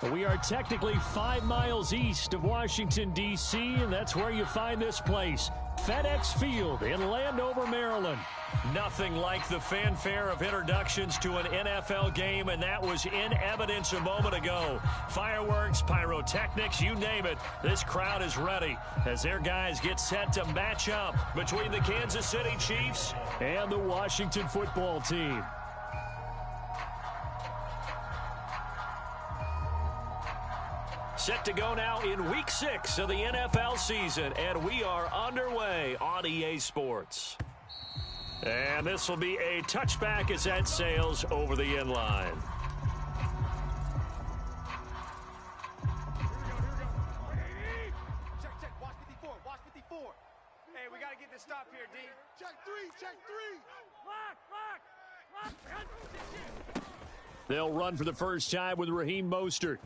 We are technically 5 miles east of Washington, D.C., and that's where you find this place, FedEx Field in Landover, Maryland. Nothing like the fanfare of introductions to an NFL game, and that was in evidence a moment ago. Fireworks, pyrotechnics, you name it. This crowd is ready as their guys get set to match up between the Kansas City Chiefs and the Washington football team. Set to go now in Week 6 of the NFL season, and we are underway on EA Sports. And this will be a touchback as that sails over the end line. Check. Watch 54. Hey, we got to get this stop here, D. Check three. Lock. They'll run for the first time with Raheem Mostert.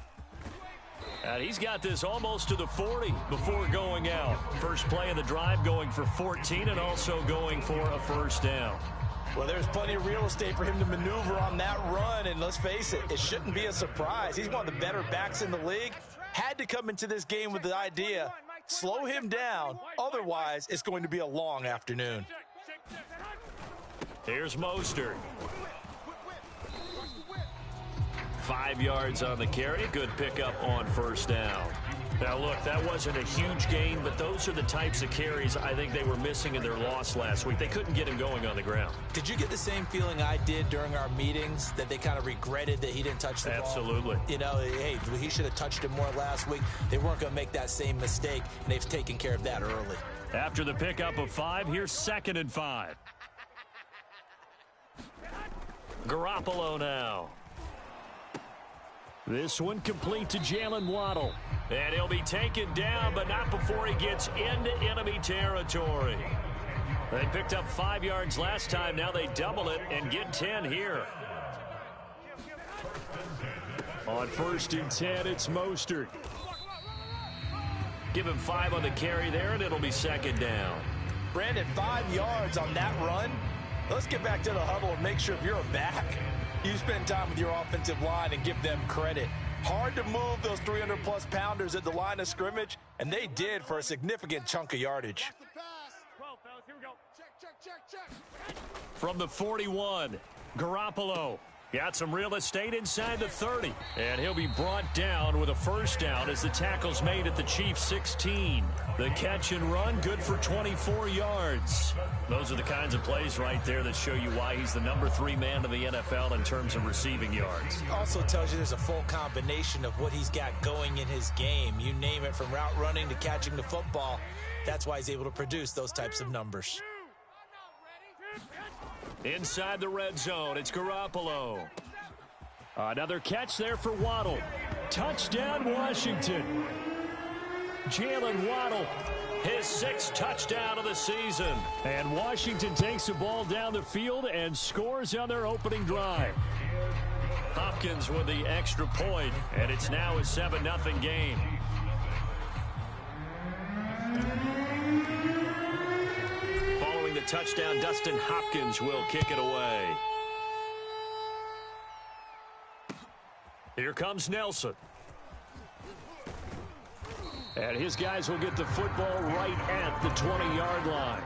And he's got this almost to the 40 before going out. First play of the drive going for 14 and also going for a first down. Well, there's plenty of real estate for him to maneuver on that run, and let's face it, it shouldn't be a surprise. He's one of the better backs in the league. Had to come into this game with the idea, slow him down, otherwise it's going to be a long afternoon. Here's Mostert. 5 yards on the carry. Good pickup on first down. Now, look, that wasn't a huge gain, but those are the types of carries I think they were missing in their loss last week. They couldn't get him going on the ground. Did you get the same feeling I did during our meetings, that they kind of regretted that he didn't touch the ball? Absolutely. You know, hey, he should have touched it more last week. They weren't going to make that same mistake, and they've taken care of that early. After the pickup of 5, here's 2nd and 5. Garoppolo now. This one complete to Jalen Waddle. And he'll be taken down, but not before he gets into enemy territory. They picked up 5 yards last time. Now they double it and get 10 here. On 1st and 10, it's Mostert. Give him 5 on the carry there, and it'll be 2nd down. Brandon, 5 yards on that run. Let's get back to the huddle and make sure if you're a back, you spend time with your offensive line and give them credit. Hard to move those 300-plus pounders at the line of scrimmage, and they did for a significant chunk of yardage. From the 41, Garoppolo got some real estate inside the 30. And he'll be brought down with a first down as the tackle's made at the Chiefs' 16. The catch and run, good for 24 yards. Those are the kinds of plays right there that show you why he's the number 3 man in the NFL in terms of receiving yards. Also tells you there's a full combination of what he's got going in his game. You name it, from route running to catching the football. That's why he's able to produce those types of numbers. Inside the red zone, it's Garoppolo. Another catch there for Waddle. Touchdown, Washington. Jalen Waddle, his 6th touchdown of the season. And Washington takes the ball down the field and scores on their opening drive. Hopkins with the extra point, and it's now a 7-0 game. Following the touchdown, Dustin Hopkins will kick it away. Here comes Nelson. And his guys will get the football right at the 20-yard line.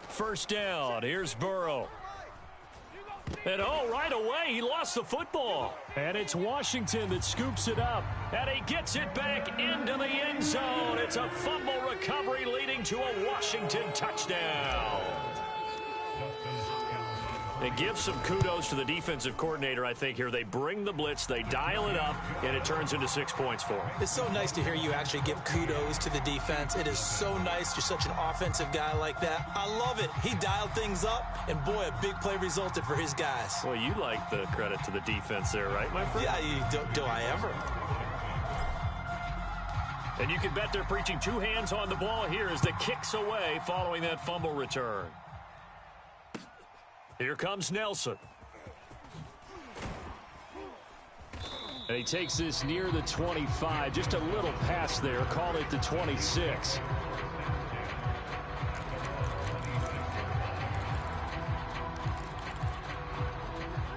First down. Here's Burrow. And right away, he lost the football. And it's Washington that scoops it up. And he gets it back into the end zone. It's a fumble recovery leading to a Washington touchdown. It gives some kudos to the defensive coordinator, I think, here. They bring the blitz, they dial it up, and it turns into 6 points for them. It's so nice to hear you actually give kudos to the defense. It is so nice. You're such an offensive guy like that. I love it. He dialed things up, and boy, a big play resulted for his guys. Well, you like the credit to the defense there, right, my friend? Yeah, do I ever? And you can bet they're preaching 2 hands on the ball here as the kick's away following that fumble return. Here comes Nelson. And he takes this near the 25, just a little past there, call it the 26.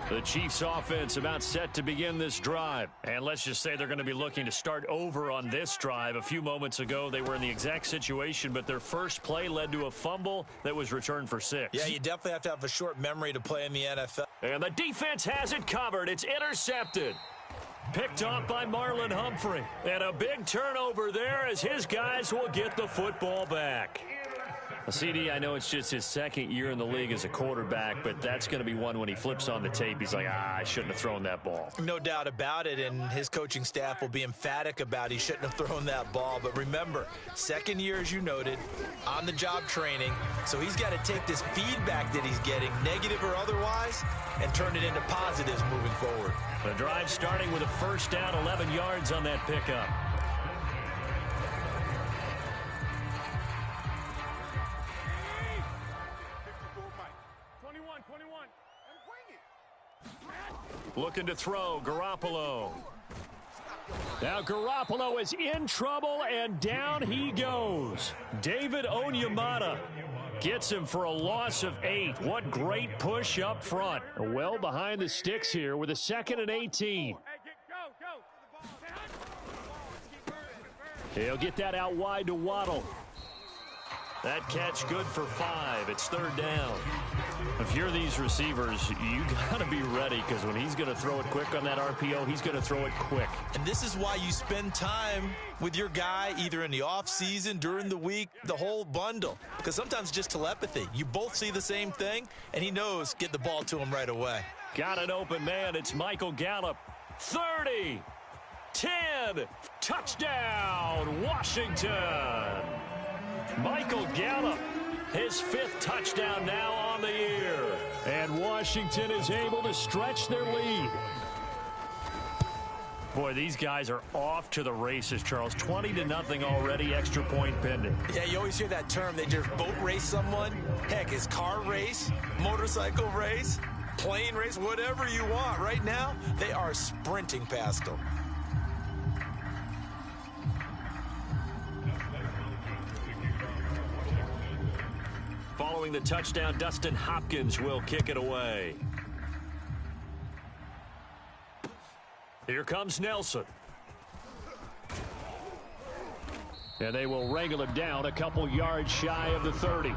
The Chiefs offense about set to begin this drive. And let's just say they're going to be looking to start over on this drive. A few moments ago, they were in the exact situation, but their first play led to a fumble that was returned for 6. Yeah, you definitely have to have a short memory to play in the NFL. And the defense has it covered. It's intercepted. Picked off by Marlon Humphrey. And a big turnover there as his guys will get the football back. CD, I know it's just his second year in the league as a quarterback, but that's going to be one when he flips on the tape. He's like, I shouldn't have thrown that ball. No doubt about it, and his coaching staff will be emphatic about he shouldn't have thrown that ball. But remember, second year, as you noted, on-the-job training, so he's got to take this feedback that he's getting, negative or otherwise, and turn it into positives moving forward. The drive starting with a first down, 11 yards on that pickup. Looking to throw, Garoppolo. Now Garoppolo is in trouble, and down he goes. David Onyemata gets him for a loss of 8. What great push up front. Well behind the sticks here with a 2nd and 18. He'll get that out wide to Waddle. That catch good for 5. It's 3rd down. If you're these receivers, you got to be ready, because when he's going to throw it quick on that RPO, he's going to throw it quick. And this is why you spend time with your guy either in the offseason, during the week, the whole bundle. Because sometimes it's just telepathy. You both see the same thing, and he knows get the ball to him right away. Got an open man. It's Michael Gallup. 30, 10, touchdown, Washington. Michael Gallup, his 5th touchdown now on the year. And Washington is able to stretch their lead. Boy, these guys are off to the races, Charles. 20-0 already, extra point pending. Yeah, you always hear that term. They just boat race someone. Heck, it's car race, motorcycle race, plane race, whatever you want. Right now, they are sprinting past them. Following the touchdown, Dustin Hopkins will kick it away. Here comes Nelson. And they will wrangle him down a couple yards shy of the 30.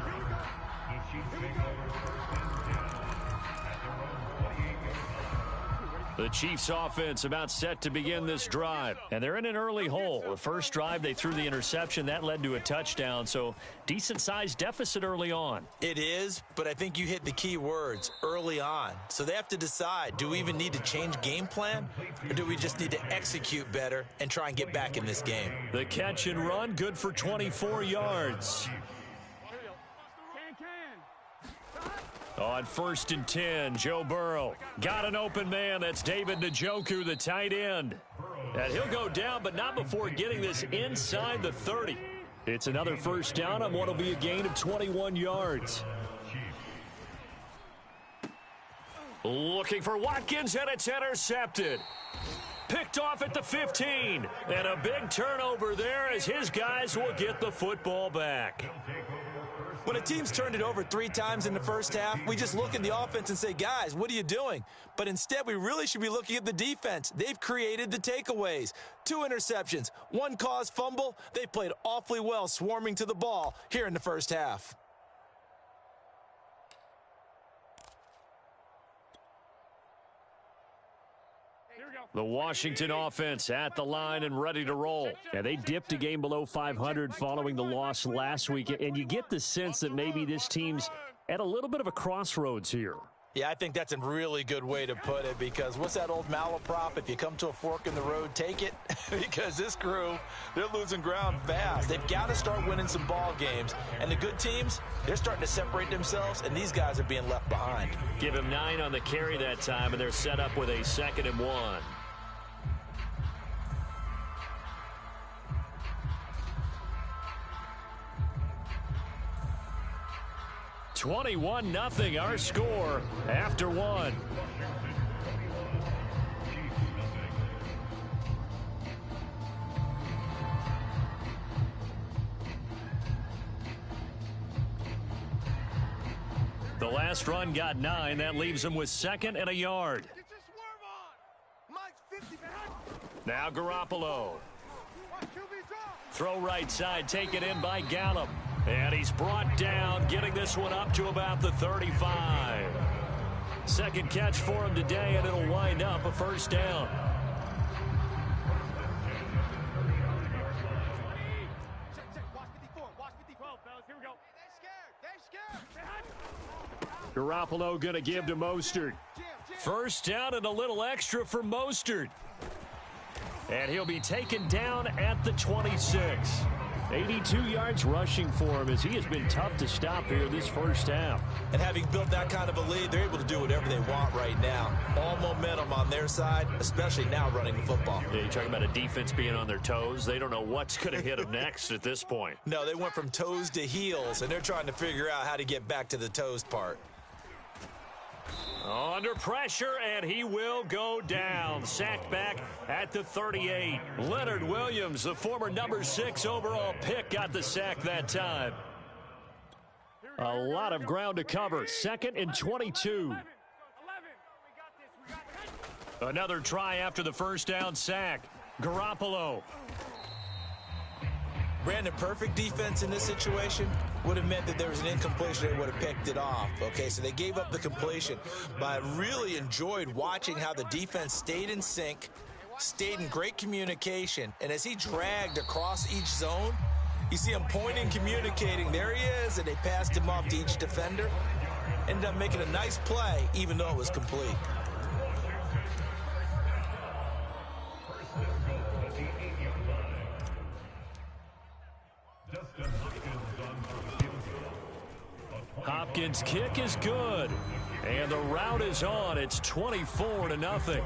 The Chiefs offense about set to begin this drive. And they're in an early hole. The first drive, they threw the interception. That led to a touchdown. So decent-sized deficit early on. It is, but I think you hit the key words, early on. So they have to decide, do we even need to change game plan? Or do we just need to execute better and try and get back in this game? The catch and run, good for 24 yards. On 1st and 10, Joe Burrow got an open man. That's David Njoku, the tight end. And he'll go down, but not before getting this inside the 30. It's another first down on what will be a gain of 21 yards. Looking for Watkins, and it's intercepted. Picked off at the 15. And a big turnover there as his guys will get the football back. When a team's turned it over 3 times in the first half, we just look at the offense and say, guys, what are you doing? But instead, we really should be looking at the defense. They've created the takeaways. 2 interceptions, 1 caused fumble. They played awfully well swarming to the ball here in the first half. The Washington offense at the line and ready to roll. And they dipped a game below 500 following the loss last week. And you get the sense that maybe this team's at a little bit of a crossroads here. Yeah, I think that's a really good way to put it, because what's that old malaprop? If you come to a fork in the road, take it. Because this crew, they're losing ground fast. They've got to start winning some ball games. And the good teams, they're starting to separate themselves, and these guys are being left behind. Give him 9 on the carry that time, and they're set up with a 2nd and 1. 21-0 our score after 1. The last run got 9. That leaves him with 2nd and a yard. Get your swerve on. Mike's 50 behind. Now Garoppolo. Watch QB draw. Throw right side, taken in by Gallup. And he's brought down, getting this one up to about the 35. Second catch for him today, and it'll wind up a first down. Check. Watch 54. Watch 54. Fellas, here we go. They scared. Garoppolo going to give to Mostert. First down and a little extra for Mostert. And he'll be taken down at the 26. 82 yards rushing for him as he has been tough to stop here this first half. And having built that kind of a lead, they're able to do whatever they want right now. All momentum on their side, especially now running the football. Yeah, you're talking about a defense being on their toes. They don't know what's going to hit them next at this point. No, they went from toes to heels, and they're trying to figure out how to get back to the toes part. Under pressure, and he will go down. Sacked back at the 38. Leonard Williams, the former number 6 overall pick, got the sack that time. A lot of ground to cover. 2nd and 22. Another try after the first down sack. Garoppolo. Brandon, perfect defense in this situation would have meant that there was an incompletion. They would have picked it off. Okay, so they gave up the completion. But I really enjoyed watching how the defense stayed in sync, stayed in great communication. And as he dragged across each zone, you see him pointing, communicating. There he is, and they passed him off to each defender. Ended up making a nice play, even though it was complete. Hopkins' kick is good. And the route is on. It's 24-0.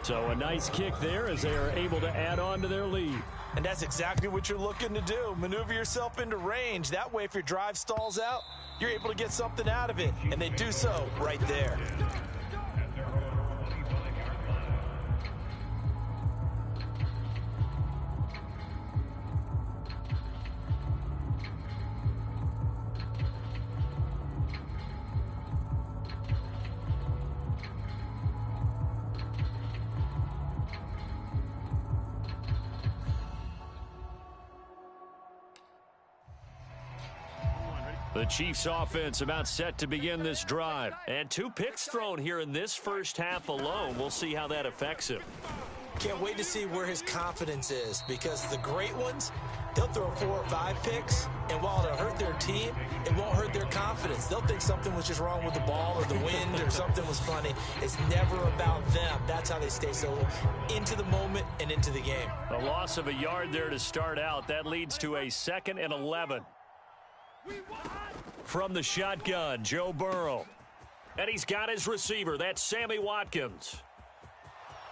So a nice kick there as they are able to add on to their lead. And that's exactly what you're looking to do. Maneuver yourself into range. That way, if your drive stalls out, you're able to get something out of it. And they do so right there. The Chiefs offense about set to begin this drive. And 2 picks thrown here in this first half alone. We'll see how that affects him. Can't wait to see where his confidence is, because the great ones, they'll throw 4 or 5 picks, and while it'll hurt their team, it won't hurt their confidence. They'll think something was just wrong with the ball or the wind or something was funny. It's never about them. That's how they stay so into the moment and into the game. A loss of a yard there to start out. That leads to a 2nd and 11. From the shotgun, Joe Burrow. And he's got his receiver. That's Sammy Watkins.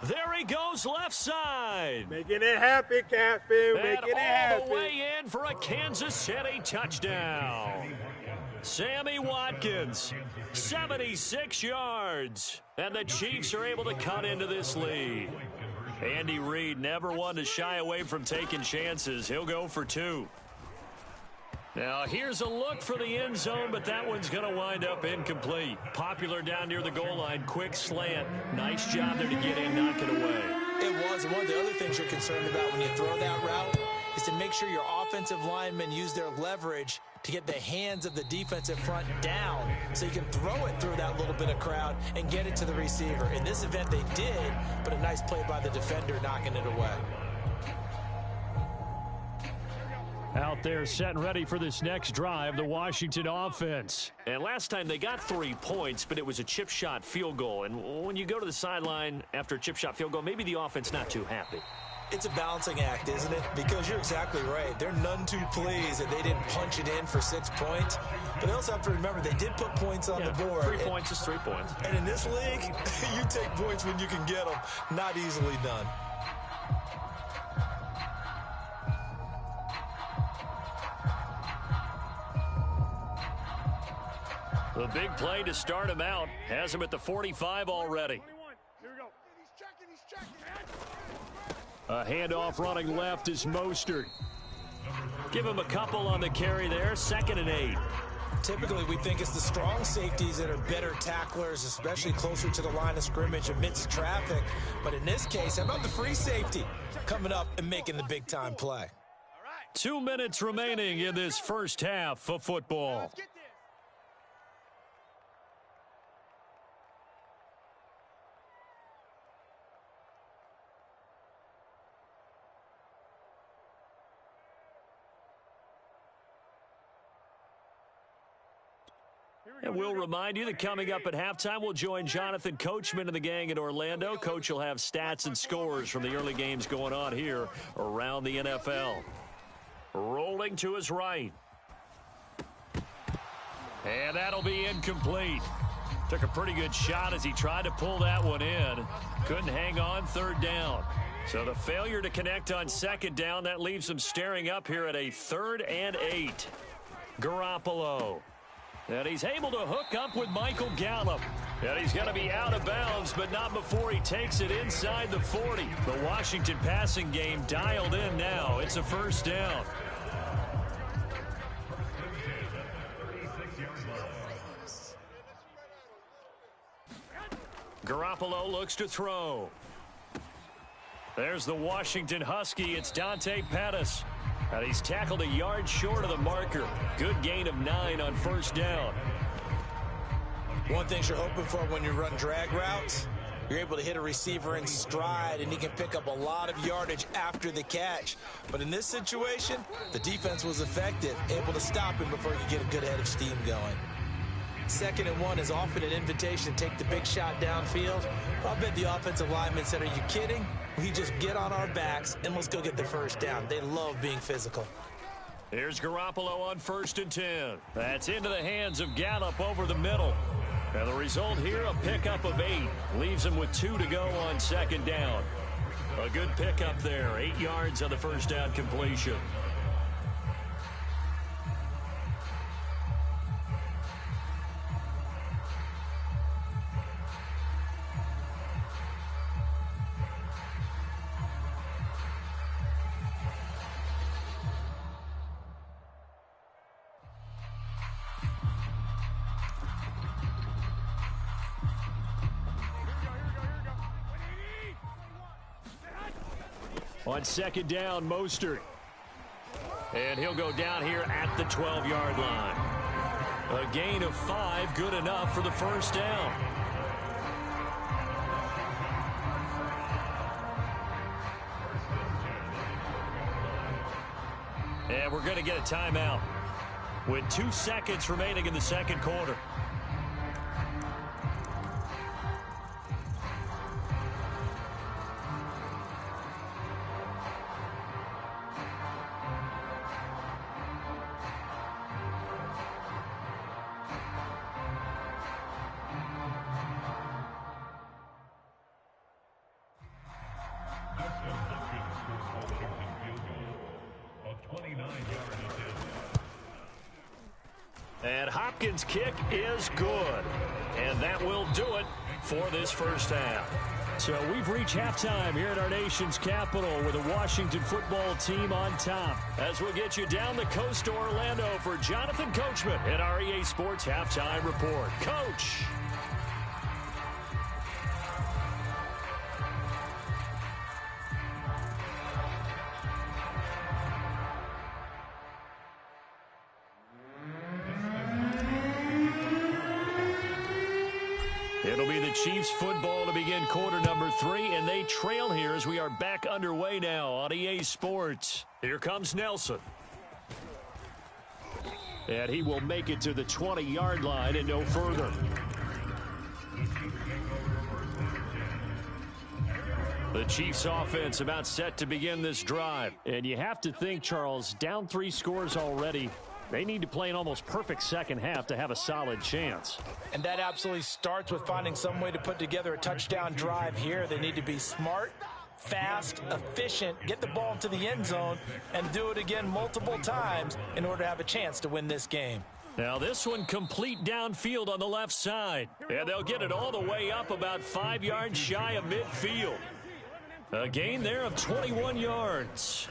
There he goes left side. Making it happen, Cappy. Making it happen. All the way in for a Kansas City touchdown. Sammy Watkins, 76 yards. And the Chiefs are able to cut into this lead. Andy Reid never one to shy away from taking chances. He'll go for 2. Now, here's a look for the end zone, but that one's going to wind up incomplete. Popular down near the goal line, quick slant. Nice job there to get in, knock it away. It was. And one of the other things you're concerned about when you throw that route is to make sure your offensive linemen use their leverage to get the hands of the defensive front down so you can throw it through that little bit of crowd and get it to the receiver. In this event, they did, but a nice play by the defender knocking it away. Out there set and ready for this next drive, the Washington offense. And last time they got 3 points, but it was a chip shot field goal. And when you go to the sideline after a chip shot field goal, maybe the offense not too happy. It's a balancing act, isn't it? Because you're exactly right. They're none too pleased that they didn't punch it in for 6 points. But they also have to remember they did put points on the board. 3 points is 3 points. And in this league, you take points when you can get them. Not easily done. The big play to start him out has him at the 45 already. Here we go. He's checking. A handoff running left is Mostert. Give him a couple on the carry there. 2nd and 8. Typically, we think it's the strong safeties that are better tacklers, especially closer to the line of scrimmage amidst traffic. But in this case, how about the free safety coming up and making the big-time play? 2 minutes remaining in this first half of football. And we'll remind you that coming up at halftime, we'll join Jonathan Coachman and the gang in Orlando. Coach will have stats and scores from the early games going on here around the NFL. Rolling to his right. And that'll be incomplete. Took a pretty good shot as he tried to pull that one in. Couldn't hang on, third down. So the failure to connect on second down, that leaves him staring up here at a 3rd and 8. Garoppolo. And he's able to hook up with Michael Gallup. And he's going to be out of bounds, but not before he takes it inside the 40. The Washington passing game dialed in now. It's a first down. Garoppolo looks to throw. There's the Washington Husky. It's Dante Pettis. And he's tackled a yard short of the marker. Good gain of 9 on first down. One thing you're hoping for when you run drag routes, you're able to hit a receiver in stride, and he can pick up a lot of yardage after the catch. But in this situation, the defense was effective, able to stop him before he could get a good head of steam going. 2nd and 1 is often an invitation to take the big shot downfield. I bet the offensive linemen said, are you kidding? We just get on our backs and let's go get the first down. They love being physical. Here's Garoppolo on 1st and 10. That's into the hands of Gallup over the middle. And the result here, a pickup of 8. Leaves him with 2 to go on second down. A good pickup there. 8 yards on the first down completion. On second down, Mostert. And he'll go down here at the 12-yard line. A gain of 5, good enough for the first down. And we're going to get a timeout with 2 seconds remaining in the second quarter. And Hopkins' kick is good. And that will do it for this first half. So we've reached halftime here at our nation's capital with the Washington football team on top. As we'll get you down the coast to Orlando for Jonathan Coachman at our EA Sports Halftime Report. Coach. It'll be the Chiefs football to begin quarter number 3, and they trail here as we are back underway now on EA Sports. Here comes Nelson. And he will make it to the 20-yard line and no further. The Chiefs offense about set to begin this drive. And you have to think, Charles, down 3 scores already. They need to play an almost perfect second half to have a solid chance. And that absolutely starts with finding some way to put together a touchdown drive here. They need to be smart, fast, efficient, get the ball into the end zone, and do it again multiple times in order to have a chance to win this game. Now this one complete downfield on the left side. And they'll get it all the way up about 5 yards shy of midfield. A gain there of 21 yards.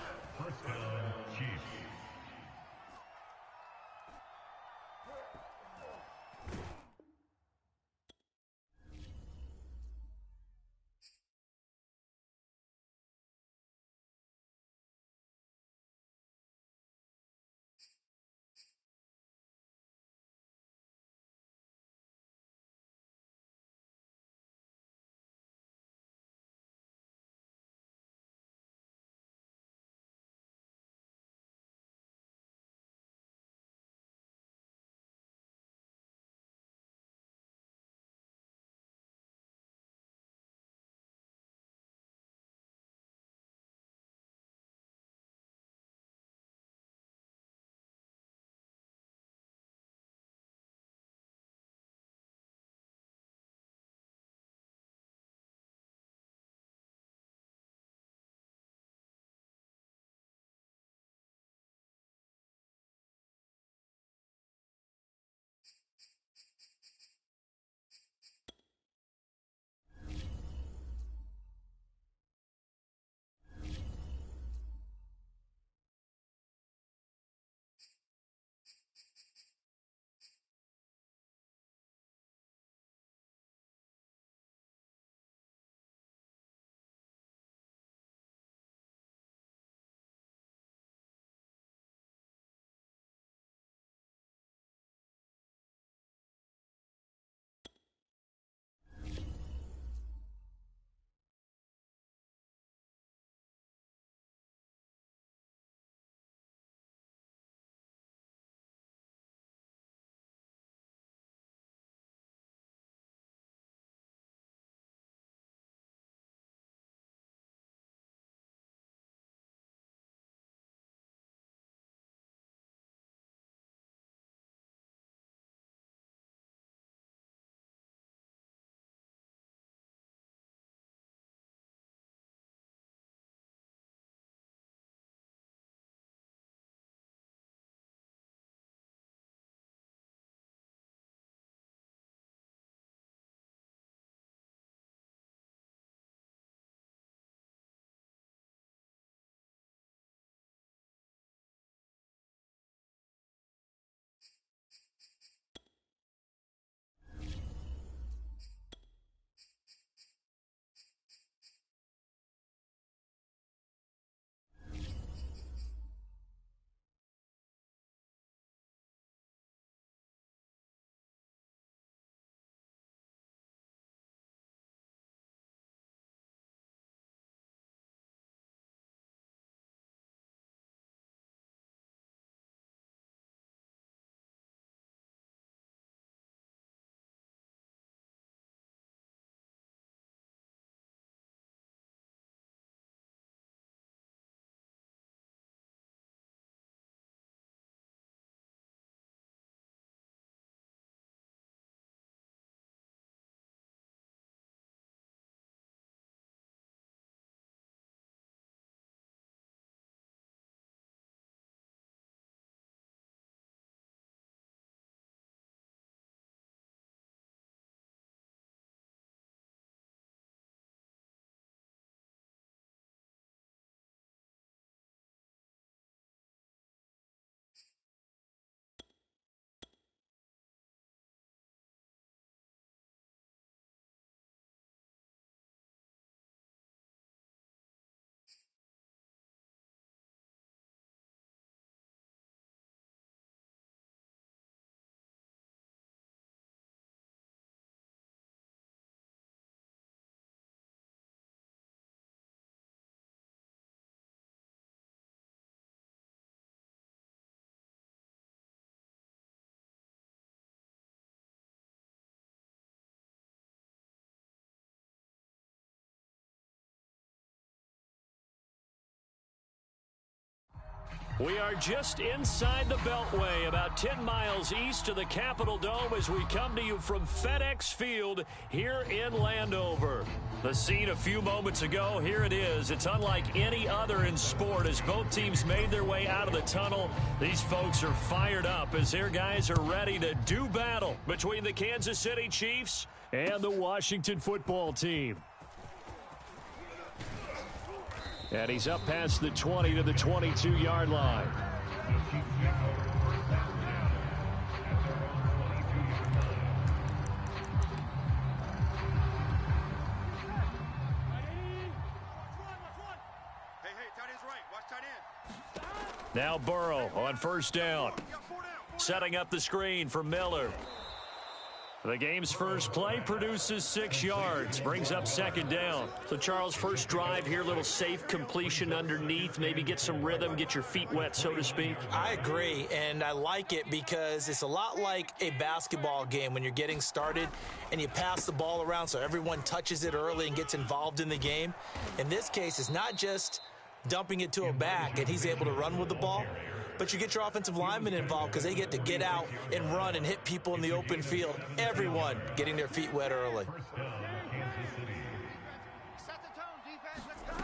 We are just inside the Beltway, about 10 miles east of the Capitol Dome as we come to you from FedEx Field here in Landover. The scene a few moments ago, here it is. It's unlike any other in sport as both teams made their way out of the tunnel. These folks are fired up as their guys are ready to do battle between the Kansas City Chiefs and the Washington football team. And he's up past the 20 to the 22-yard line. Now Burrow on first down. Setting up the screen for Miller. The game's first play produces 6 yards, brings up second down. So, Charles, first drive here, little safe completion underneath, maybe get some rhythm, get your feet wet, so to speak. I agree, and I like it because it's a lot like a basketball game when you're getting started and you pass the ball around so everyone touches it early and gets involved in the game. In this case, it's not just dumping it to a back and he's able to run with the ball, but you get your offensive linemen involved because they get to get out and run and hit people in the open field. Everyone getting their feet wet early. Set the tone, defense. Let's go.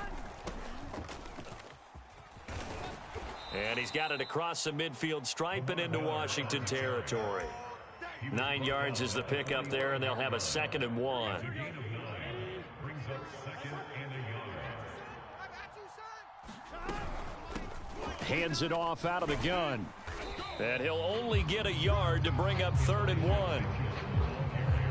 And he's got it across the midfield stripe and into Washington territory. 9 yards is the pickup there, and they'll have a 2nd and 1. Hands it off out of the gun. And he'll only get a yard to bring up 3rd and 1.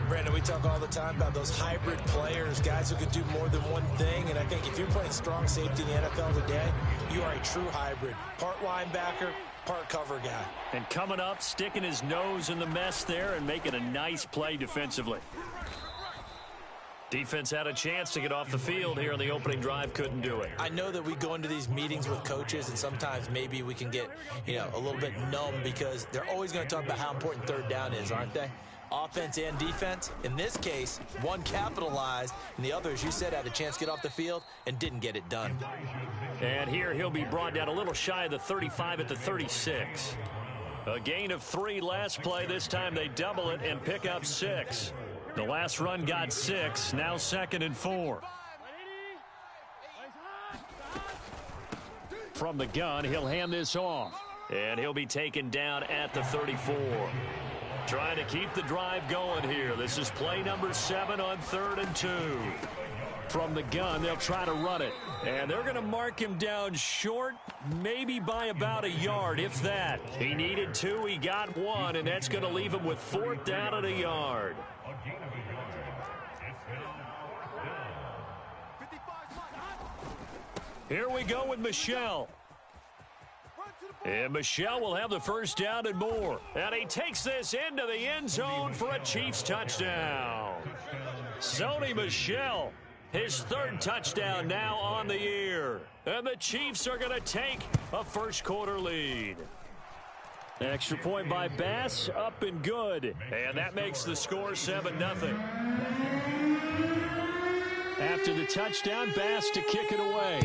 Brandon, we talk all the time about those hybrid players, guys who can do more than one thing. And I think if you're playing strong safety in the NFL today, you are a true hybrid. Part linebacker, part cover guy. And coming up, sticking his nose in the mess there and making a nice play defensively. Defense had a chance to get off the field here on the opening drive, couldn't do it. I know that we go into these meetings with coaches, and sometimes maybe we can get, a little bit numb because they're always going to talk about how important 3rd down is, aren't they? Offense and defense. In this case, one capitalized, and the other, as you said, had a chance to get off the field and didn't get it done. And here he'll be brought down a little shy of the 35 at the 36. A gain of 3 last play. This time they double it and pick up 6. The last run got 6, now 2nd and 4. From the gun, he'll hand this off. And he'll be taken down at the 34. Trying to keep the drive going here. This is play number 7 on 3rd and 2. From the gun, they'll try to run it. And they're going to mark him down short, maybe by about a yard, if that. He needed 2, he got 1, and that's going to leave him with 4th down at a yard. Here we go with Michel. And Michel will have the first down and more. And he takes this into the end zone for a Chiefs touchdown. Sony Michel, his 3rd touchdown now on the year. And the Chiefs are going to take a first-quarter lead. Extra point by Bass, up and good. And that makes the score 7-0. After the touchdown, Bass to kick it away.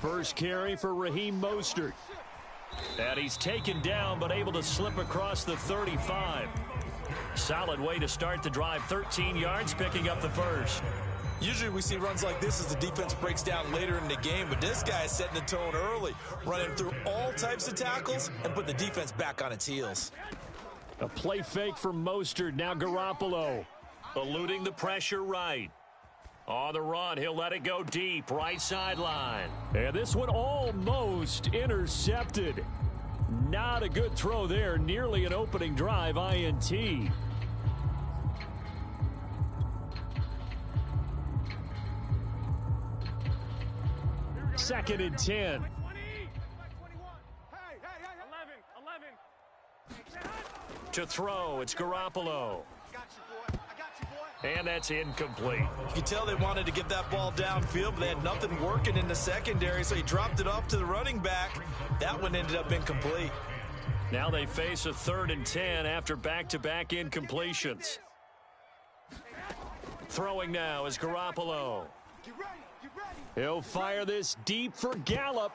First carry for Raheem Mostert. And he's taken down but able to slip across the 35. Solid way to start the drive. 13 yards, picking up the first. Usually we see runs like this as the defense breaks down later in the game, but this guy is setting the tone early, running through all types of tackles and put the defense back on its heels. A play fake for Mostert. Now Garoppolo eluding the pressure right. On the run, he'll let it go deep, right sideline. And this one almost intercepted. Not a good throw there, nearly an opening drive INT. 2nd and 10. To throw, it's Garoppolo. And that's incomplete. You can tell they wanted to get that ball downfield, but they had nothing working in the secondary, so he dropped it off to the running back. That one ended up incomplete. Now they face a 3rd and 10 after back-to-back incompletions. Throwing now is Garoppolo. He'll fire this deep for Gallup,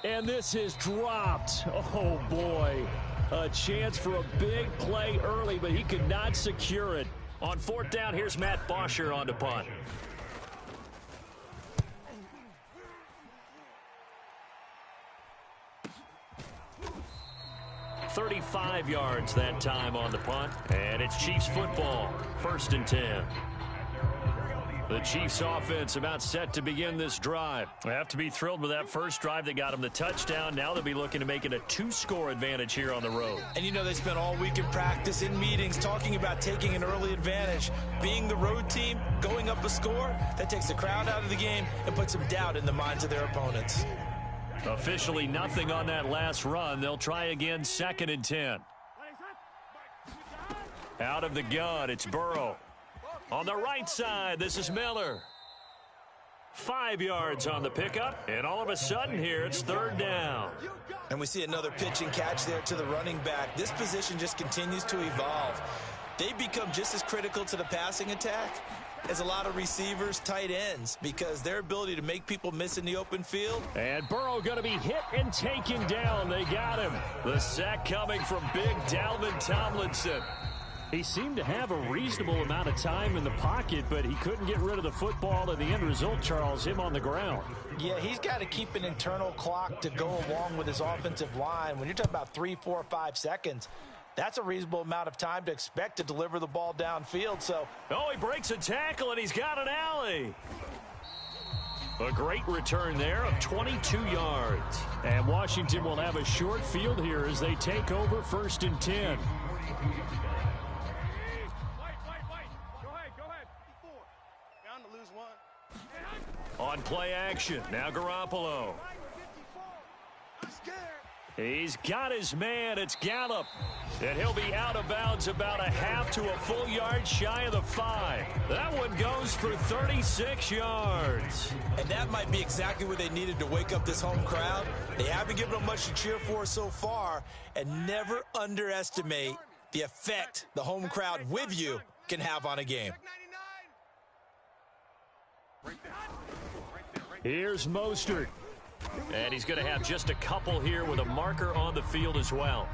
and this is dropped. Oh, boy. A chance for a big play early, but he could not secure it. On 4th down, here's Matt Bosher on the punt. $35 yards that time on the punt, and it's Chiefs football, 1st and 10. The Chiefs offense about set to begin this drive. They have to be thrilled with that first drive that got them the touchdown. Now they'll be looking to make it a 2-score advantage here on the road. And you know they spent all week in practice, in meetings, talking about taking an early advantage. Being the road team, going up a score, that takes the crowd out of the game and puts some doubt in the minds of their opponents. Officially nothing on that last run. They'll try again, 2nd and 10. Out of the gun, it's Burrow. On the right side, this is Miller. 5 yards on the pickup, and all of a sudden here, it's 3rd down. And we see another pitch and catch there to the running back. This position just continues to evolve. They become just as critical to the passing attack as a lot of receivers, tight ends, because their ability to make people miss in the open field. And Burrow going to be hit and taken down. They got him. The sack coming from big Dalvin Tomlinson. He seemed to have a reasonable amount of time in the pocket, but he couldn't get rid of the football, and the end result, Charles, him on the ground. Yeah, he's got to keep an internal clock to go along with his offensive line. When you're talking about 3, 4, 5 seconds, that's a reasonable amount of time to expect to deliver the ball downfield. So, oh, he breaks a tackle, and he's got an alley. A great return there of 22 yards. And Washington will have a short field here as they take over 1st and 10. On play action, now Garoppolo. He's got his man, it's Gallup. And he'll be out of bounds about a half to a full yard shy of the 5. That one goes for 36 yards. And that might be exactly what they needed to wake up this home crowd. They haven't given them much to cheer for so far, and never underestimate the effect the home crowd with you can have on a game. Here's Mostert. And he's going to have just a couple here with a marker on the field as well.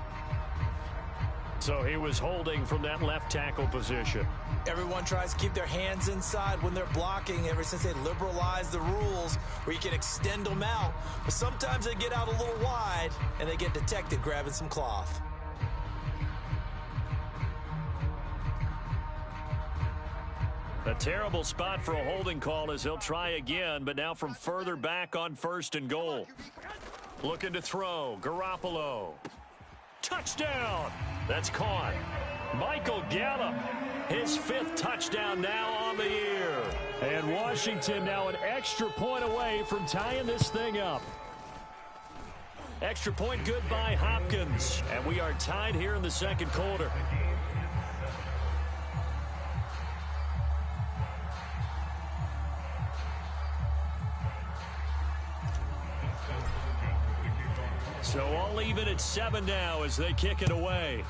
So he was holding from that left tackle position. Everyone tries to keep their hands inside when they're blocking ever since they liberalized the rules where you can extend them out. But sometimes they get out a little wide and they get detected grabbing some cloth. A terrible spot for a holding call as they'll try again, but now from further back on 1st and goal. Looking to throw, Garoppolo. Touchdown! That's caught. Michael Gallup, his 5th touchdown now on the year. And Washington now an extra point away from tying this thing up. Extra point good by Hopkins, and we are tied here in the 2nd quarter. So all even at 7 now as they kick it away.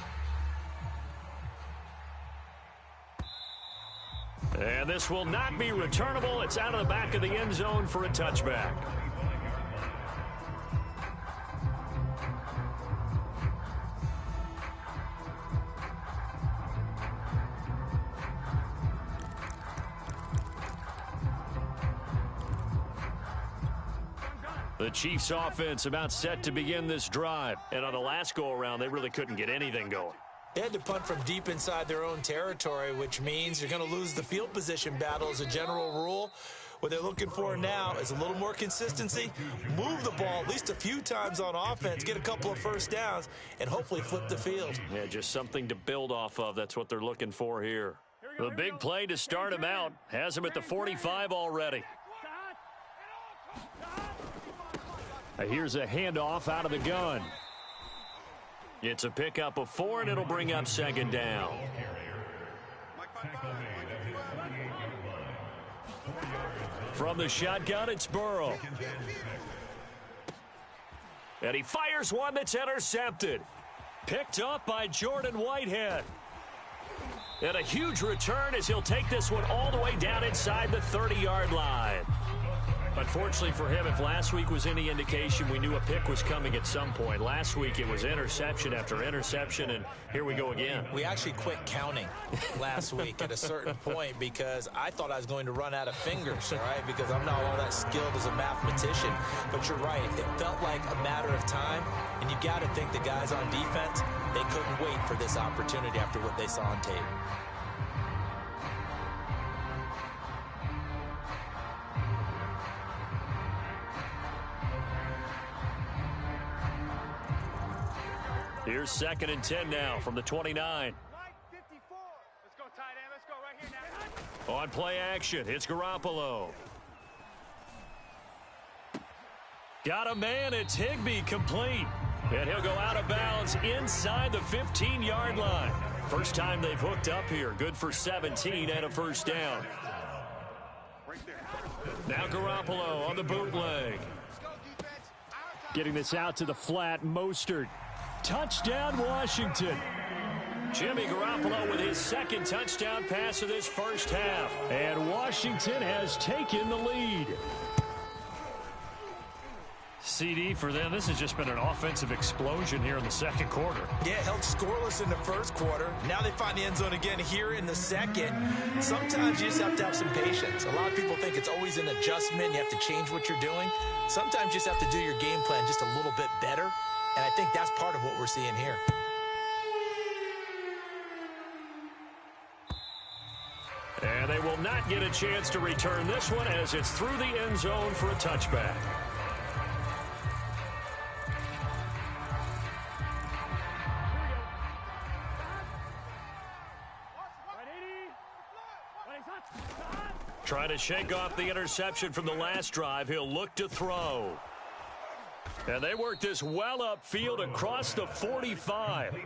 And this will not be returnable. It's out of the back of the end zone for a touchback. The Chiefs offense about set to begin this drive. And on the last go-around, they really couldn't get anything going. They had to punt from deep inside their own territory, which means you're going to lose the field position battle as a general rule. What they're looking for now is a little more consistency, move the ball at least a few times on offense, get a couple of first downs, and hopefully flip the field. Yeah, just something to build off of. That's what they're looking for here. The big play to start him out has him at the 45 already. Here's a handoff out of the gun. It's a pickup of 4, and it'll bring up second down. From the shotgun, it's Burrow. And he fires one that's intercepted. Picked up by Jordan Whitehead. And a huge return as he'll take this one all the way down inside the 30-yard line. Unfortunately for him, if last week was any indication, we knew a pick was coming at some point. Last week it was interception after interception, and here we go again. We actually quit counting last week at a certain point because I thought I was going to run out of fingers, all right, because I'm not all that skilled as a mathematician. But you're right. It felt like a matter of time, and you got to think the guys on defense, they couldn't wait for this opportunity after what they saw on tape. Here's 2nd and 10 now from the 29. Mike 54. Let's go, tight end. Let's go right here now. On play action, it's Garoppolo. Got a man, it's Higbee, complete. And he'll go out of bounds inside the 15-yard line. First time they've hooked up here. Good for 17 and a first down. Now Garoppolo on the bootleg. Getting this out to the flat, Mostert. Touchdown, Washington. Jimmy Garoppolo with his 2nd touchdown pass of this first half. And Washington has taken the lead. CD for them. This has just been an offensive explosion here in the second quarter. Yeah, held scoreless in the first quarter. Now they find the end zone again here in the second. Sometimes you just have to have some patience. A lot of people think it's always an adjustment. You have to change what you're doing. Sometimes you just have to do your game plan just a little bit better. And I think that's part of what we're seeing here. And they will not get a chance to return this one as it's through the end zone for a touchback. Trying to shake off the interception from the last drive. He'll look to throw. And they work this well upfield across the 45.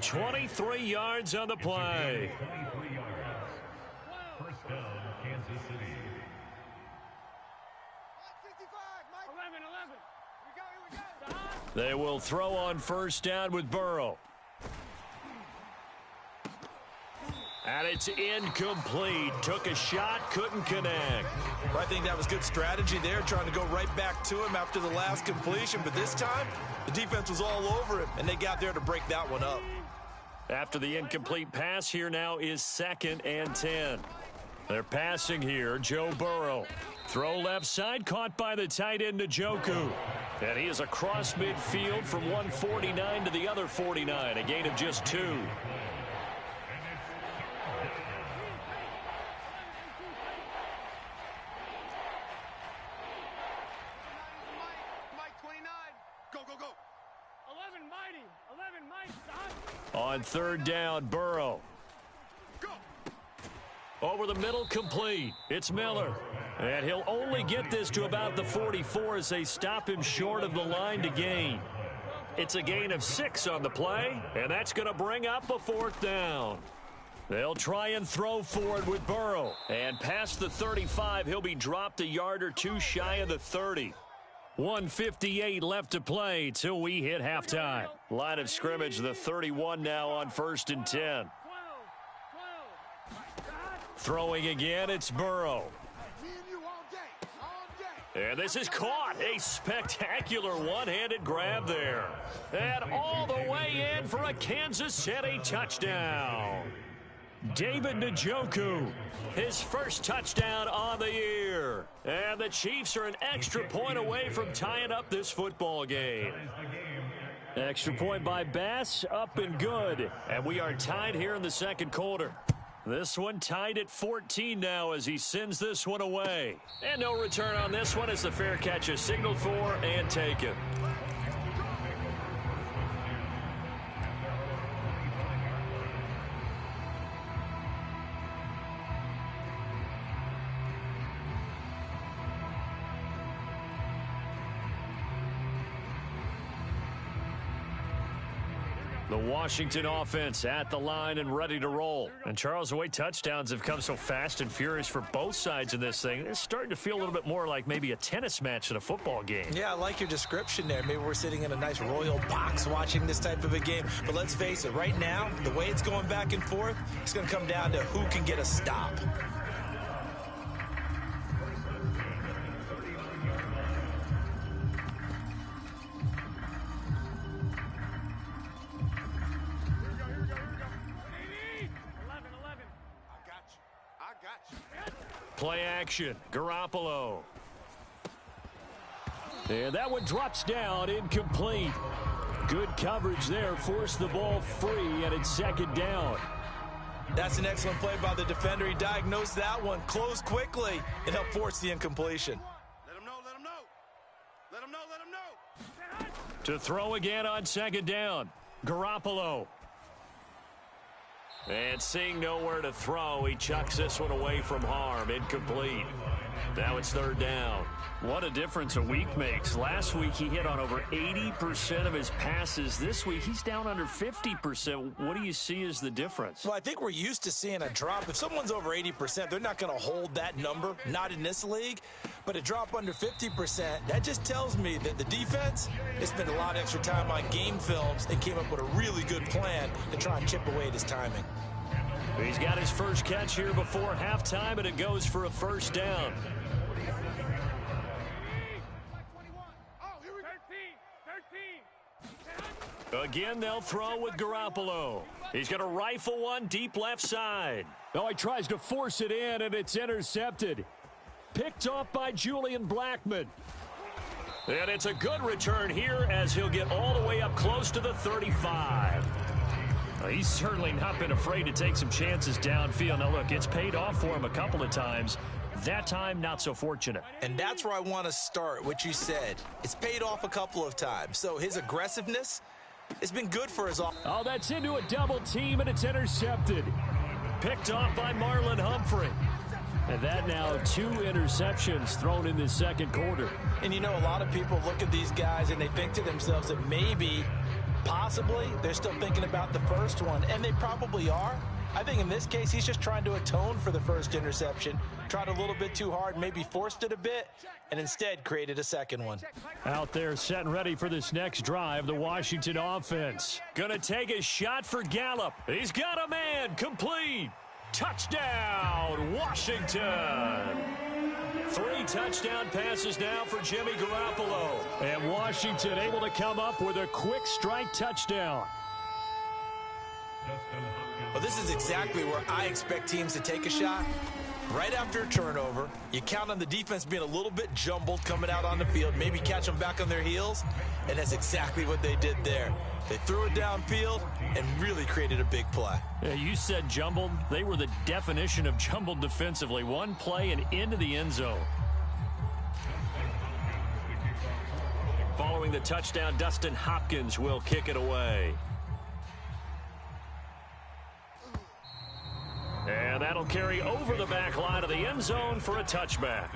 23 yards on the play. First down, Kansas City. 11. Here we go. They will throw on first down with Burrow. And it's incomplete. Took a shot, couldn't connect. I think that was good strategy there, trying to go right back to him after the last completion. But this time, the defense was all over him, and they got there to break that one up. After the incomplete pass, here now is 2nd and 10. They're passing here, Joe Burrow. Throw left side, caught by the tight end, Njoku. And he is across midfield from 149 to the other 49, a gain of just 2. On 3rd down, Burrow. Over the middle, complete. It's Miller. And he'll only get this to about the 44 as they stop him short of the line to gain. It's a gain of 6 on the play, and that's going to bring up a 4th down. They'll try and throw for it with Burrow. And past the 35, he'll be dropped a yard or 2 shy of the 30. 1:58 left to play till we hit halftime. Line of scrimmage, the 31 now on 1st and 10. Throwing again, it's Burrow. And this is caught. A spectacular one-handed grab there. And all the way in for a Kansas City touchdown. David Njoku, his first touchdown on the year. And the Chiefs are an extra point away from tying up this football game. Extra point by Bass, up and good. And we are tied here in the second quarter. This one tied at 14 now as he sends this one away. And no return on this one as the fair catch is signaled for and taken. The Washington offense at the line and ready to roll. And Charles, the way touchdowns have come so fast and furious for both sides in this thing, it's starting to feel a little bit more like maybe a tennis match in a football game. Yeah, I like your description there. Maybe we're sitting in a nice royal box watching this type of a game. But let's face it, right now, the way it's going back and forth, it's going to come down to who can get a stop. Play action, Garoppolo. And that one drops down, incomplete. Good coverage there, forced the ball free, and it's second down. That's an excellent play by the defender. He diagnosed that one, closed quickly, and helped force the incompletion. Let him know, let him know. Let him know, let him know. To throw again on second down, Garoppolo. And seeing nowhere to throw, he chucks this one away from harm. Incomplete. Now it's third down. What a difference a week makes. Last week he hit on over 80% of his passes. This week he's down under 50%. What do you see as the difference? Well, I think we're used to seeing a drop. If someone's over 80%, they're not going to hold that number, not in this league. But a drop under 50%, that just tells me that the defense has spent a lot of extra time on game films and came up with a really good plan to try and chip away at his timing. He's got his first catch here before halftime, and it goes for a first down. Again, they'll throw with Garoppolo. He's going to rifle one deep left side. Oh, he tries to force it in, and it's intercepted. Picked off by Julian Blackmon. And it's a good return here as he'll get all the way up close to the 35. He's certainly not been afraid to take some chances downfield. Now, look, it's paid off for him a couple of times. That time, not so fortunate. And that's where I want to start, what you said. It's paid off a couple of times. So his aggressiveness has been good for his offense. Oh, that's into a double team, and it's intercepted. Picked off by Marlon Humphrey. And that now 2 interceptions thrown in the second quarter. And you know, a lot of people look at these guys and they think to themselves that maybe, possibly, they're still thinking about the first one. And they probably are. I think in this case, he's just trying to atone for the first interception. Tried a little bit too hard, maybe forced it a bit, and instead created a second one. Out there set and ready for this next drive, the Washington offense. Gonna take a shot for Gallup. He's got a man, complete. Touchdown, Washington. 3 touchdown passes now for Jimmy Garoppolo. And Washington able to come up with a quick strike touchdown. Well, this is exactly where I expect teams to take a shot. Right after a turnover, you count on the defense being a little bit jumbled coming out on the field, maybe catch them back on their heels, and that's exactly what they did there. They threw it downfield and really created a big play. Yeah, you said jumbled. They were the definition of jumbled defensively. One play and into the end zone. Following the touchdown, Dustin Hopkins will kick it away. And that'll carry over the back line of the end zone for a touchback.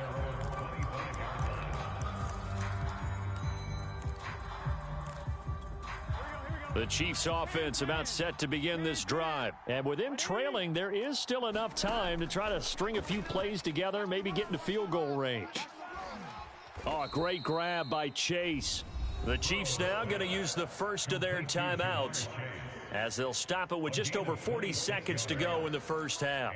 The Chiefs offense about set to begin this drive. And with them trailing, there is still enough time to try to string a few plays together, maybe get into field goal range. Oh, great grab by Chase. The Chiefs now going to use the first of their timeouts, as they'll stop it with just over 40 seconds to go in the first half.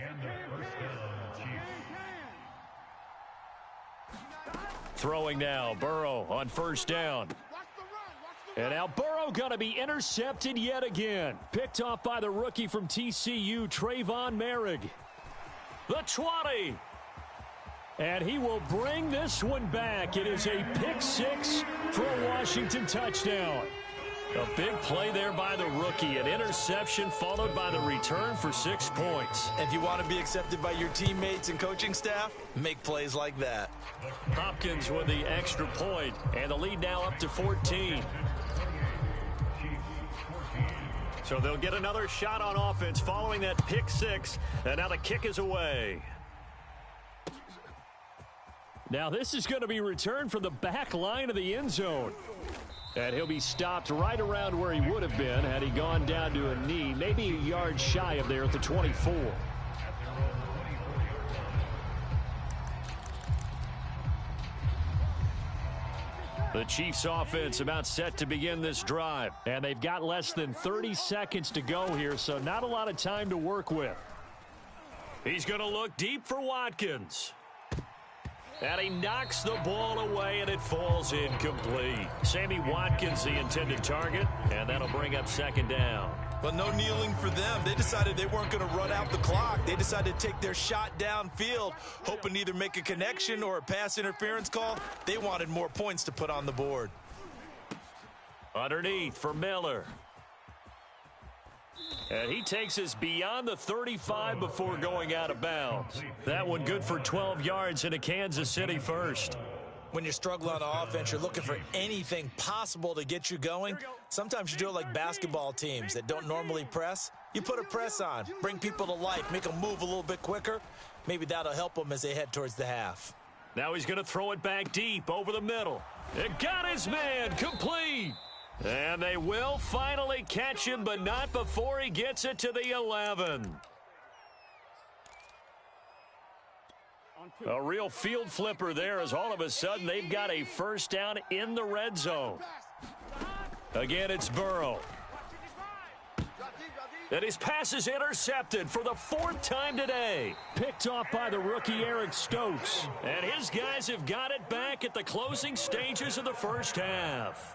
Throwing now, Burrow on first down. And now Burrow going to be intercepted yet again. Picked off by the rookie from TCU, Trayvon Merrick. The 20. And he will bring this one back. It is a pick 6 for a Washington touchdown. A big play there by the rookie. An interception followed by the return for 6 points. If you want to be accepted by your teammates and coaching staff, make plays like that. Hopkins with the extra point, and the lead now up to 14. So they'll get another shot on offense following that pick 6, and now the kick is away. Now this is going to be returned from the back line of the end zone. And he'll be stopped right around where he would have been had he gone down to a knee, maybe a yard shy of there at the 24. The Chiefs offense about set to begin this drive. And they've got less than 30 seconds to go here, so not a lot of time to work with. He's going to look deep for Watkins. And he knocks the ball away, and it falls incomplete. Sammy Watkins, the intended target, and that'll bring up second down. But no kneeling for them. They decided they weren't going to run out the clock. They decided to take their shot downfield, hoping to either make a connection or a pass interference call. They wanted more points to put on the board. Underneath for Miller. And he takes us beyond the 35 before going out of bounds. That one good for 12 yards and a Kansas City first. When you're struggling on offense, you're looking for anything possible to get you going. Sometimes you do it like basketball teams that don't normally press. You put a press on, bring people to life, make them move a little bit quicker. Maybe that'll help them as they head towards the half. Now he's going to throw it back deep over the middle. It got his man complete. And they will finally catch him, but not before he gets it to the 11. A real field flipper there as all of a sudden they've got a first down in the red zone. Again, it's Burrow. And his pass is intercepted for the 4th time today. Picked off by the rookie Eric Stokes. And his guys have got it back at the closing stages of the first half.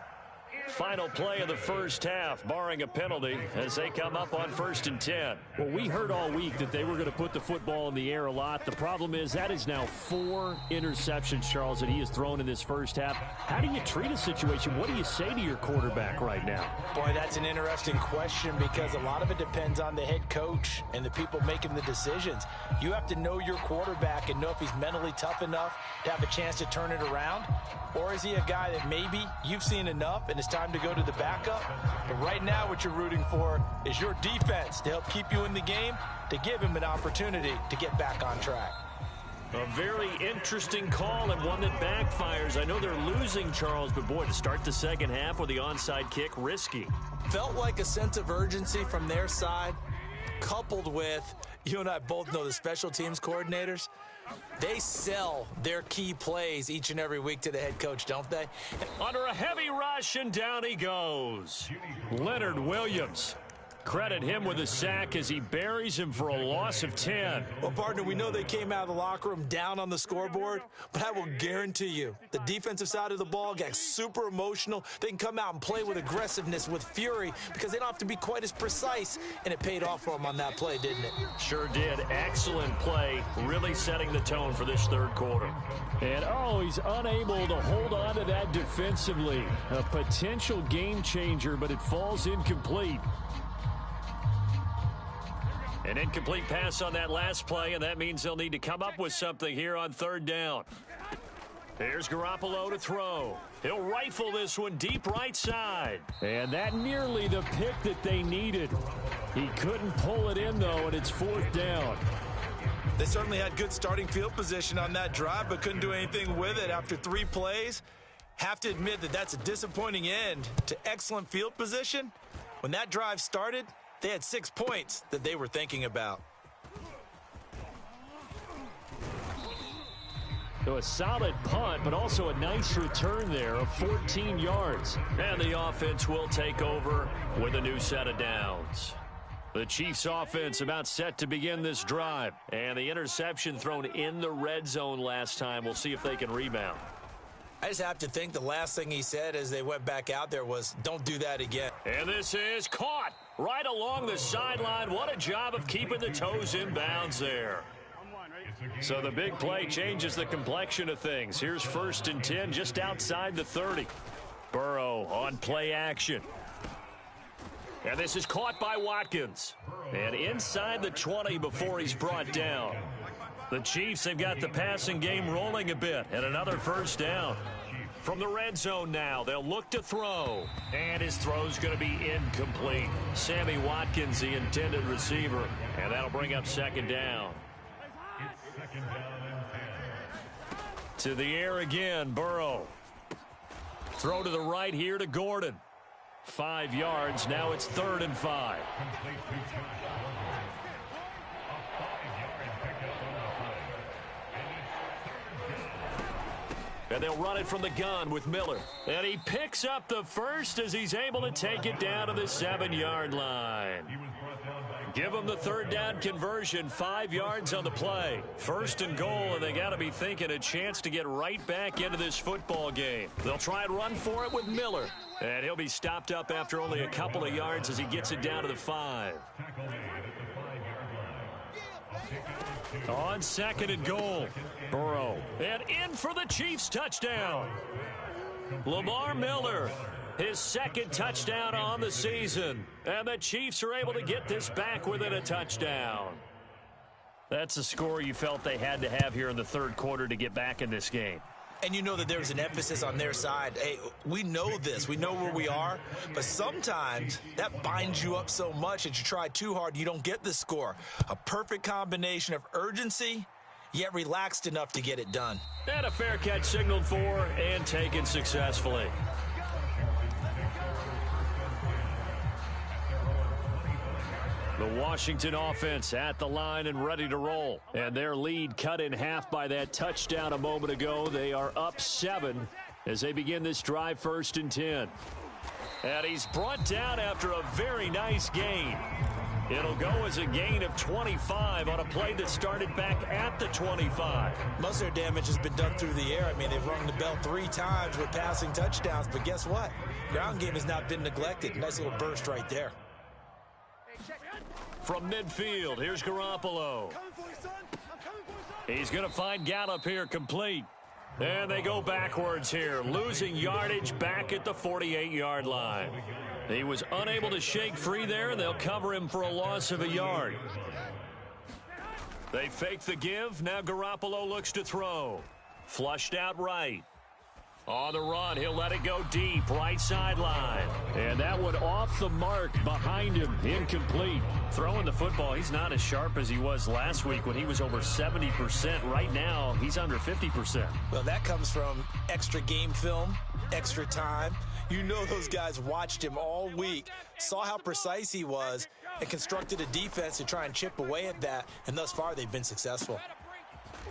Final play of the first half, barring a penalty, as they come up on 1st and 10. Well, we heard all week that they were going to put the football in the air a lot. The problem is that is now 4 interceptions, Charles, that he has thrown in this first half. How do you treat a situation? What do you say to your quarterback right now? Boy, that's an interesting question because a lot of it depends on the head coach and the people making the decisions. You have to know your quarterback and know if he's mentally tough enough to have a chance to turn it around. Or is he a guy that maybe you've seen enough and it's time to go to the backup? But right now what you're rooting for is your defense to help keep you in the game, to give him an opportunity to get back on track. A very interesting call and one that backfires. I know they're losing, Charles, but boy, to start the second half with the onside kick, risky. Felt like a sense of urgency from their side, coupled with, you and I both know the special teams coordinators, they sell their key plays each and every week to the head coach, don't they? Under a heavy rush, and down he goes. Leonard Williams. Credit him with a sack as he buries him for a loss of 10. Well, partner, we know they came out of the locker room down on the scoreboard, but I will guarantee you the defensive side of the ball got super emotional. They can come out and play with aggressiveness, with fury, because they don't have to be quite as precise, and it paid off for them on that play, didn't it? Sure did. Excellent play, really setting the tone for this third quarter. And, he's unable to hold on to that defensively. A potential game changer, but it falls incomplete. An incomplete pass on that last play, and that means they'll need to come up with something here on 3rd down. Here's Garoppolo to throw. He'll rifle this one deep right side. And that nearly the pick that they needed. He couldn't pull it in, though, and it's 4th down. They certainly had good starting field position on that drive, but couldn't do anything with it after 3 plays. Have to admit that that's a disappointing end to excellent field position. When that drive started, they had 6 points that they were thinking about. So a solid punt, but also a nice return there of 14 yards. And the offense will take over with a new set of downs. The Chiefs offense about set to begin this drive. And the interception thrown in the red zone last time. We'll see if they can rebound. I just have to think the last thing he said as they went back out there was, don't do that again. And this is caught right along the sideline. What a job of keeping the toes in bounds there. So the big play changes the complexion of things. Here's 1st and 10 just outside the 30. Burrow on play action. And this is caught by Watkins. And inside the 20 before he's brought down. The Chiefs have got the passing game rolling a bit, and another first down. From the red zone now, they'll look to throw. And his throw's going to be incomplete. Sammy Watkins, the intended receiver. And that'll bring up 2nd down. To the air again, Burrow. Throw to the right here to Gordon. 5 yards. Now it's 3rd and 5. And they'll run it from the gun with Miller. And he picks up the first as he's able to take it down to the 7-yard line. Give them the 3rd down conversion, 5 yards on the play. 1st and goal, and they got to be thinking a chance to get right back into this football game. They'll try and run for it with Miller. And he'll be stopped up after only a couple of yards as he gets it down to the 5. On 2nd and goal, Burrow. And in for the Chiefs touchdown. Lamar Miller, his 2nd touchdown on the season. And the Chiefs are able to get this back within a touchdown. That's a score you felt they had to have here in the 3rd quarter to get back in this game. And you know that there's an emphasis on their side. Hey, we know this. We know where we are. But sometimes that binds you up so much that you try too hard, you don't get the score. A perfect combination of urgency, yet relaxed enough to get it done. And a fair catch signaled for and taken successfully. The Washington offense at the line and ready to roll. And their lead cut in half by that touchdown a moment ago. They are up 7 as they begin this drive, 1st and 10. And he's brought down after a very nice gain. It'll go as a gain of 25 on a play that started back at the 25. Most of their damage has been done through the air. I mean, they've rung the bell 3 times with passing touchdowns. But guess what? Ground game has not been neglected. Nice little burst right there. From midfield, here's Garoppolo. He's going to find Gallup here complete. And they go backwards here, losing yardage back at the 48-yard line. He was unable to shake free there, and they'll cover him for a loss of a yard. They fake the give. Now Garoppolo looks to throw. Flushed out right. On the run, he'll let it go deep, right sideline. And that one off the mark behind him, incomplete. Throwing the football, he's not as sharp as he was last week when he was over 70%. Right now, he's under 50%. Well, that comes from extra game film, extra time. You know those guys watched him all week, saw how precise he was, and constructed a defense to try and chip away at that. And thus far, they've been successful.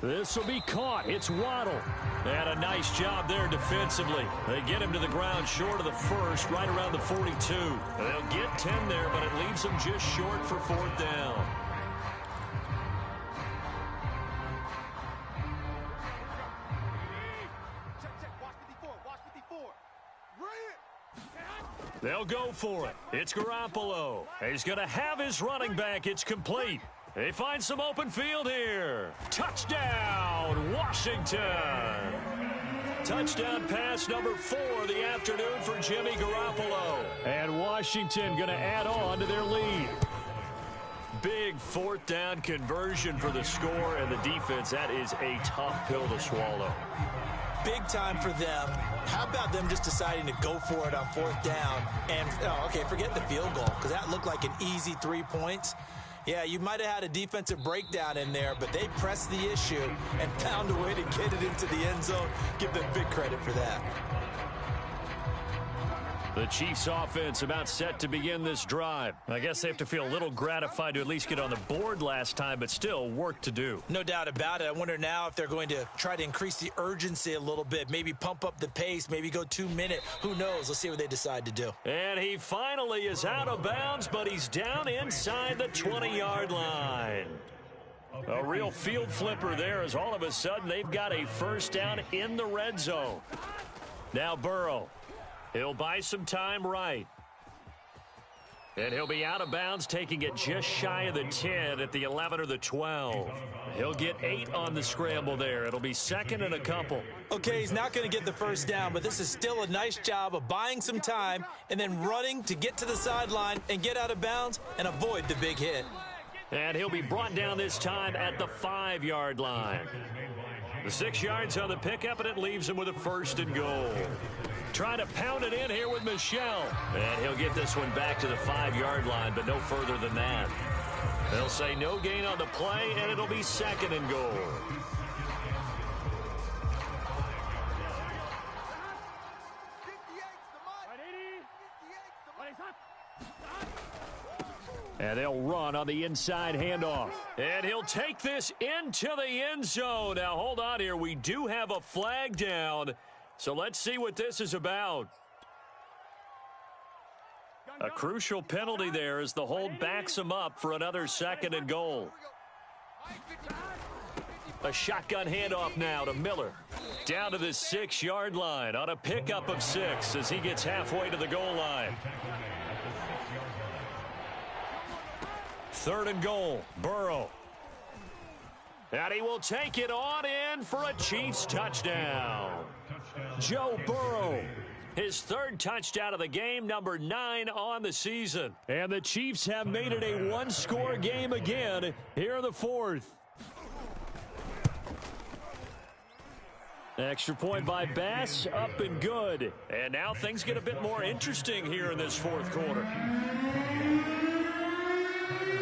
This will be caught. It's Waddle. And a nice job there defensively. They get him to the ground short of the first, right around the 42. They'll get 10 there, but it leaves them just short for 4th down. They'll go for it. It's Garoppolo. He's going to have his running back. It's complete. They find some open field here. Touchdown, Washington. Touchdown pass number 4 of the afternoon for Jimmy Garoppolo. And Washington going to add on to their lead. Big 4th down conversion for the score, and the defense, that is a tough pill to swallow. Big time for them. How about them just deciding to go for it on 4th down? And, forget the field goal, because that looked like an easy 3 points. Yeah, you might have had a defensive breakdown in there, but they pressed the issue and found a way to get it into the end zone. Give them big credit for that. The Chiefs offense about set to begin this drive. I guess they have to feel a little gratified to at least get on the board last time, but still work to do. No doubt about it. I wonder now if they're going to try to increase the urgency a little bit, maybe pump up the pace, maybe go 2 minute. Who knows? Let's see what they decide to do. And he finally is out of bounds, but he's down inside the 20-yard line. A real field flipper there as all of a sudden they've got a 1st down in the red zone. Now Burrow. He'll buy some time right. And he'll be out of bounds, taking it just shy of the 10 at the 11 or the 12. He'll get 8 on the scramble there. It'll be 2nd and a couple. Okay, he's not going to get the 1st down, but this is still a nice job of buying some time and then running to get to the sideline and get out of bounds and avoid the big hit. And he'll be brought down this time at the 5-yard line. The 6 yards on the pickup, and it leaves him with a 1st and goal. Trying to pound it in here with Michel. And he'll get this one back to the 5-yard line, but no further than that. They'll say no gain on the play, and it'll be 2nd and goal. And they'll run on the inside handoff. And he'll take this into the end zone. Now, hold on here. We do have a flag down. So let's see what this is about. A crucial penalty there as the hold backs him up for another 2nd and goal. A shotgun handoff now to Miller. Down to the 6-yard line on a pickup of 6 as he gets halfway to the goal line. 3rd and goal, Burrow. And he will take it on in for a Chiefs touchdown. Joe Burrow, his 3rd touchdown of the game, number 9 on the season. And the Chiefs have made it a one-score game again here in the 4th. Extra point by Bass, up and good. And now things get a bit more interesting here in this 4th quarter.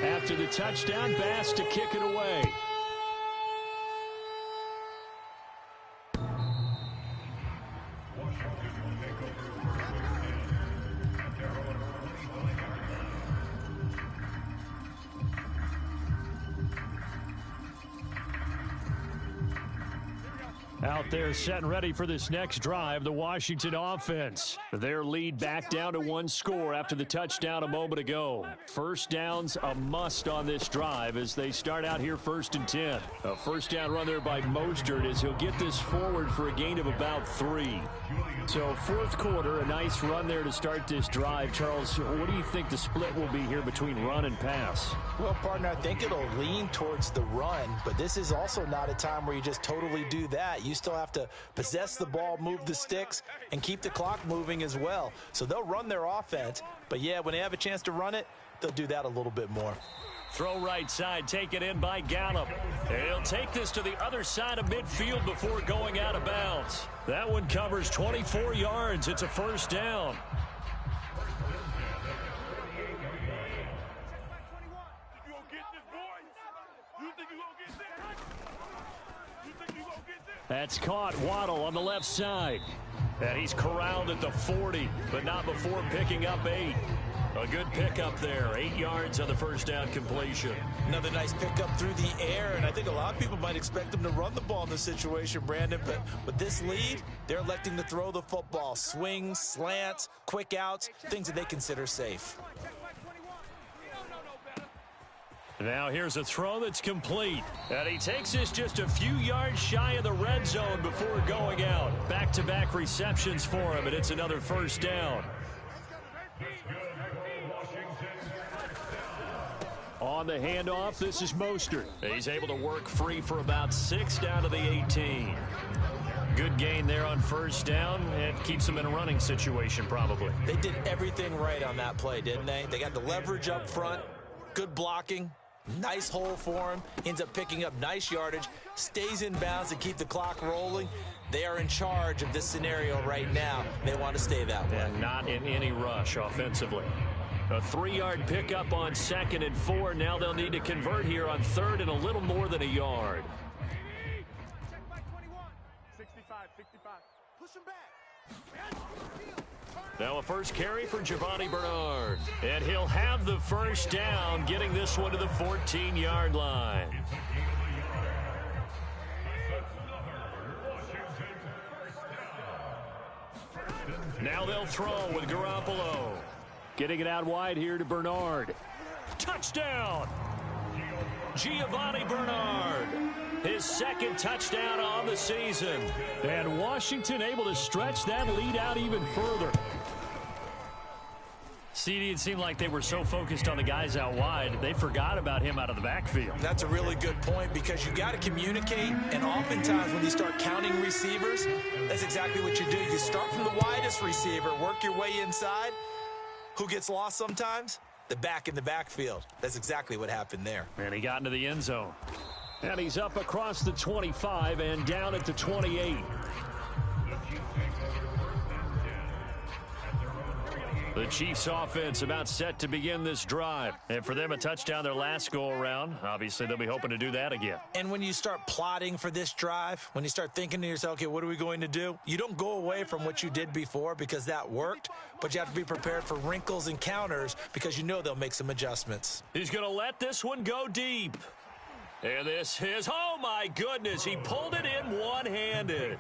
After the touchdown, Bass to kick it away. Out there set and ready for this next drive, the Washington offense. Their lead back down to 1 score after the touchdown a moment ago. First down's a must on this drive as they start out here 1st and 10. A first down run there by Mostert as he'll get this forward for a gain of about 3. So 4th quarter, a nice run there to start this drive. Charles, what do you think the split will be here between run and pass? Well, partner, I think it'll lean towards the run, but this is also not a time where you just totally do that. You still have to possess the ball, move the sticks, and keep the clock moving as well. So they'll run their offense, but yeah, when they have a chance to run it, they'll do that a little bit more. Throw right side, taken in by Gallup. And he'll take this to the other side of midfield before going out of bounds. That one covers 24 yards. It's a first down. That's caught. Waddle on the left side. And he's corralled at the 40, but not before picking up 8. A good pickup there. 8 yards on the first down completion. Another nice pickup through the air, and I think a lot of people might expect them to run the ball in this situation, Brandon, but with this lead, they're electing to throw the football. Swings, slants, quick outs, things that they consider safe. Now here's a throw that's complete. And he takes this just a few yards shy of the red zone before going out. Back-to-back receptions for him, and it's another first down. On the handoff, this is Mostert. He's able to work free for about 6 down to the 18. Good gain there on first down. It keeps him in a running situation probably. They did everything right on that play, didn't they? They got the leverage up front, good blocking, nice hole for him, ends up picking up nice yardage, stays in bounds to keep the clock rolling. They are in charge of this scenario right now. They want to stay that way. And not in any rush offensively. A 3-yard pickup on 2nd and 4. Now they'll need to convert here on 3rd and a little more than a yard. Check by 21. 65. Push him back. Now a first carry for Giovanni Bernard. And he'll have the first down, getting this one to the 14-yard line. Now they'll throw with Garoppolo. Getting it out wide here to Bernard. Touchdown! Giovanni Bernard. His 2nd touchdown on the season. And Washington able to stretch that lead out even further. CD, it seemed like they were so focused on the guys out wide, they forgot about him out of the backfield. That's a really good point because you got to communicate, and oftentimes when you start counting receivers, that's exactly what you do. You start from the widest receiver, work your way inside. Who gets lost sometimes? The back in the backfield. That's exactly what happened there. And he got into the end zone. And he's up across the 25 and down at the 28. The Chiefs offense about set to begin this drive. And for them, a touchdown their last go-around. Obviously, they'll be hoping to do that again. And when you start plotting for this drive, when you start thinking to yourself, okay, what are we going to do? You don't go away from what you did before because that worked, but you have to be prepared for wrinkles and counters because you know they'll make some adjustments. He's going to let this one go deep. And this is, oh my goodness, he pulled it in one-handed.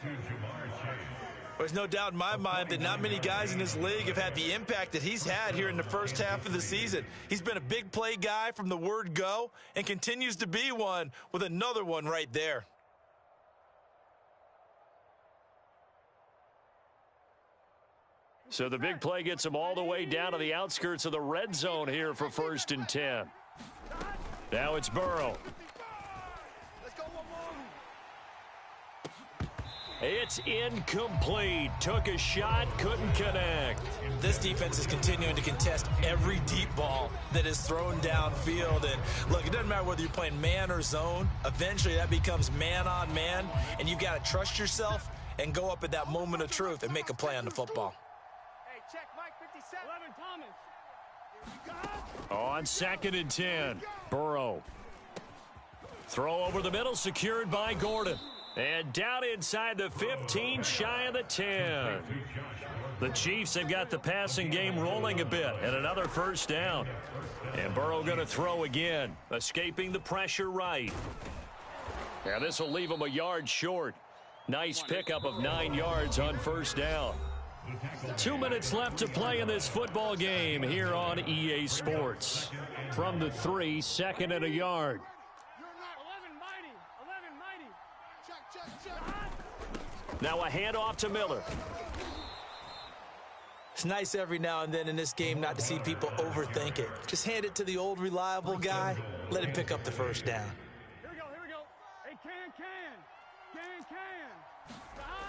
There's no doubt in my mind that not many guys in this league have had the impact that he's had here in the first half of the season. He's been a big play guy from the word go and continues to be one with another one right there. So the big play gets him all the way down to the outskirts of the red zone here for 1st and 10. Now it's Burrow. It's incomplete. Took a shot, couldn't connect. This defense is continuing to contest every deep ball that is thrown downfield. And look, it doesn't matter whether you're playing man or zone. Eventually that becomes man on man, and you've got to trust yourself and go up at that moment of truth and make a play on the football. Hey, check Mike 57. 11 Thomas. On 2nd and 10, Burrow. Throw over the middle, secured by Gordon. And down inside the 15, shy of the 10. The Chiefs have got the passing game rolling a bit, and another 1st down. And Burrow going to throw again, escaping the pressure right. Now this will leave him a yard short. Nice pickup of 9 yards on 1st down. 2 minutes left to play in this football game here on EA Sports. From the 3, 2nd and a yard. Now a handoff to Miller. It's nice every now and then in this game not to see people overthink it. Just hand it to the old reliable guy. Let him pick up the 1st down. Here we go. Hey, can.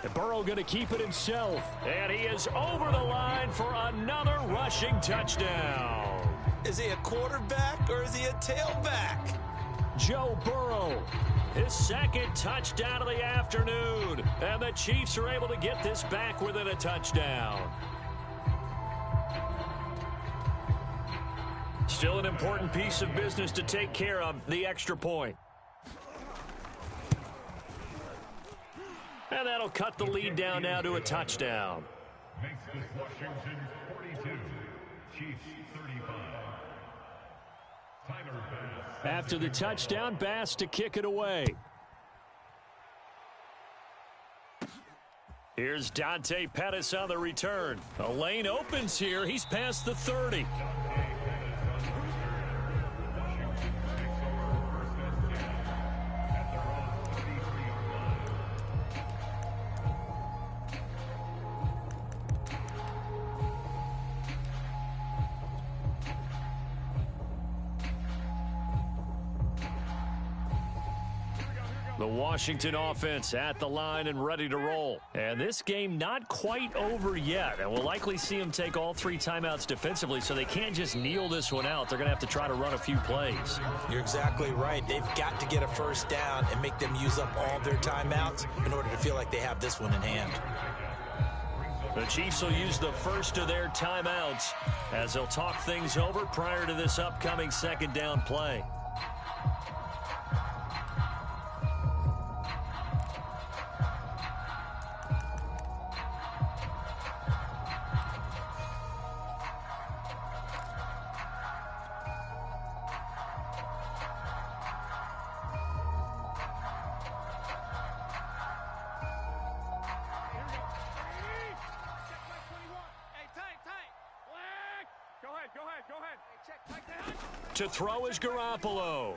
And Burrow going to keep it himself. And he is over the line for another rushing touchdown. Is he a quarterback or is he a tailback? Joe Burrow, his 2nd touchdown of the afternoon. And the Chiefs are able to get this back within a touchdown. Still an important piece of business to take care of, the extra point. And that'll cut the lead down now to a touchdown. Makes this Washington 42, Chiefs 35. Tyler Bass. After the touchdown, Bass to kick it away. Here's Dante Pettis on the return. A lane opens here. He's past the 30. The Washington offense at the line and ready to roll. And this game not quite over yet. And we'll likely see them take all 3 timeouts defensively, so they can't just kneel this one out. They're going to have to try to run a few plays. You're exactly right. They've got to get a 1st down and make them use up all their timeouts in order to feel like they have this one in hand. The Chiefs will use the first of their timeouts as they'll talk things over prior to this upcoming 2nd down play. To throw is Garoppolo.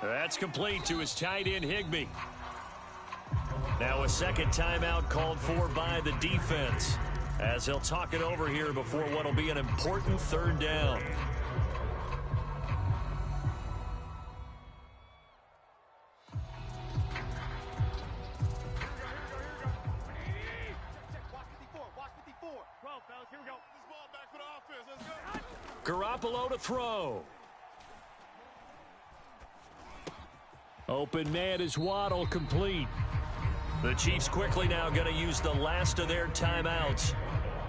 That's complete to his tight end, Higbee. Now a 2nd timeout called for by the defense as they'll talk it over here before what will be an important 3rd down. Garoppolo to throw. Open man is Waddle, complete. The Chiefs quickly now going to use the last of their timeouts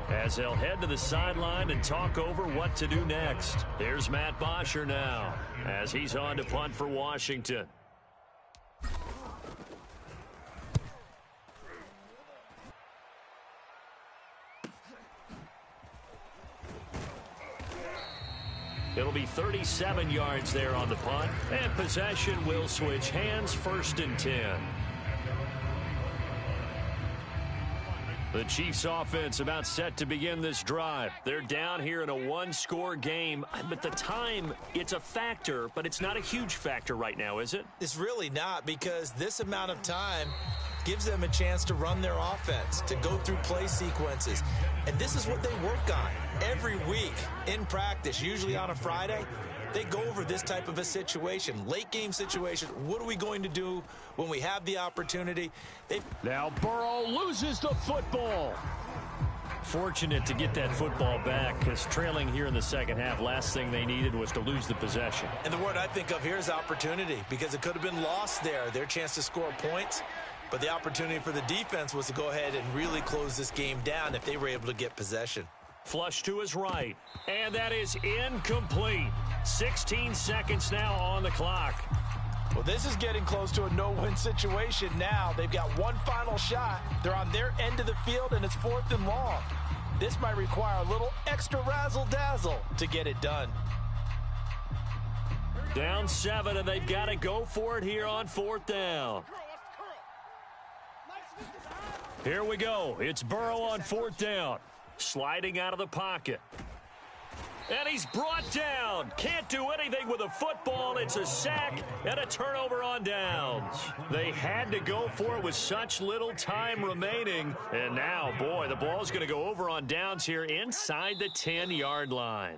as they'll head to the sideline and talk over what to do next. Here's Matt Bosher now as he's on to punt for Washington. It'll be 37 yards there on the punt, and possession will switch hands, 1st and 10. The Chiefs offense about set to begin this drive. They're down here in a one-score game, but the time, it's a factor, but it's not a huge factor right now, is it? It's really not, because this amount of time gives them a chance to run their offense, to go through play sequences. And this is what they work on every week in practice, usually on a Friday. They go over this type of a situation, late game situation. What are we going to do when we have the opportunity? Now Burrow loses the football. Fortunate to get that football back, because trailing here in the second half, last thing they needed was to lose the possession. And the word I think of here is opportunity, because it could have been lost there, their chance to score points. But the opportunity for the defense was to go ahead and really close this game down if they were able to get possession. Flush to his right, and that is incomplete. 16 seconds now on the clock. Well, this is getting close to a no-win situation now. They've got one final shot. They're on their end of the field, and it's 4th and long. This might require a little extra razzle-dazzle to get it done. Down 7, and they've got to go for it here on 4th down. Here we go. It's Burrow on 4th down. Sliding out of the pocket. And he's brought down. Can't do anything with a football. It's a sack and a turnover on downs. They had to go for it with such little time remaining. And now, boy, the ball's going to go over on downs here inside the 10-yard line.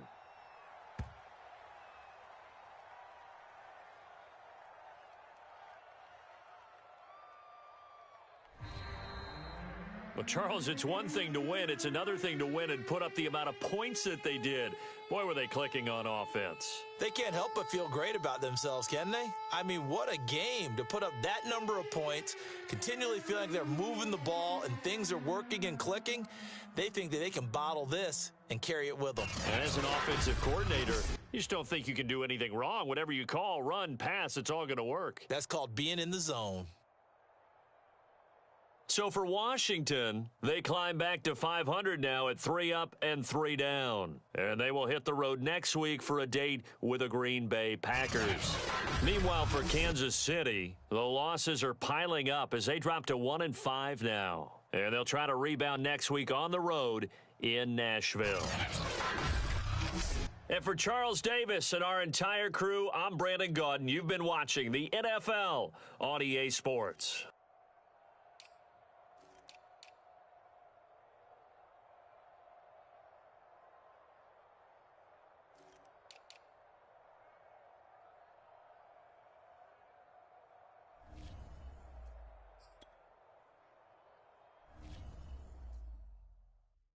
Well, Charles, it's one thing to win. It's another thing to win and put up the amount of points that they did. Boy, were they clicking on offense. They can't help but feel great about themselves, can they? I mean, what a game to put up that number of points, continually feeling like they're moving the ball and things are working and clicking. They think that they can bottle this and carry it with them. And as an offensive coordinator, you just don't think you can do anything wrong. Whatever you call, run, pass, it's all going to work. That's called being in the zone. So for Washington, they climb back to 500 now at 3 up and 3 down. And they will hit the road next week for a date with the Green Bay Packers. Meanwhile, for Kansas City, the losses are piling up as they drop to 1-5 now. And they'll try to rebound next week on the road in Nashville. And for Charles Davis and our entire crew, I'm Brandon Gaudin. You've been watching the NFL on EA Sports.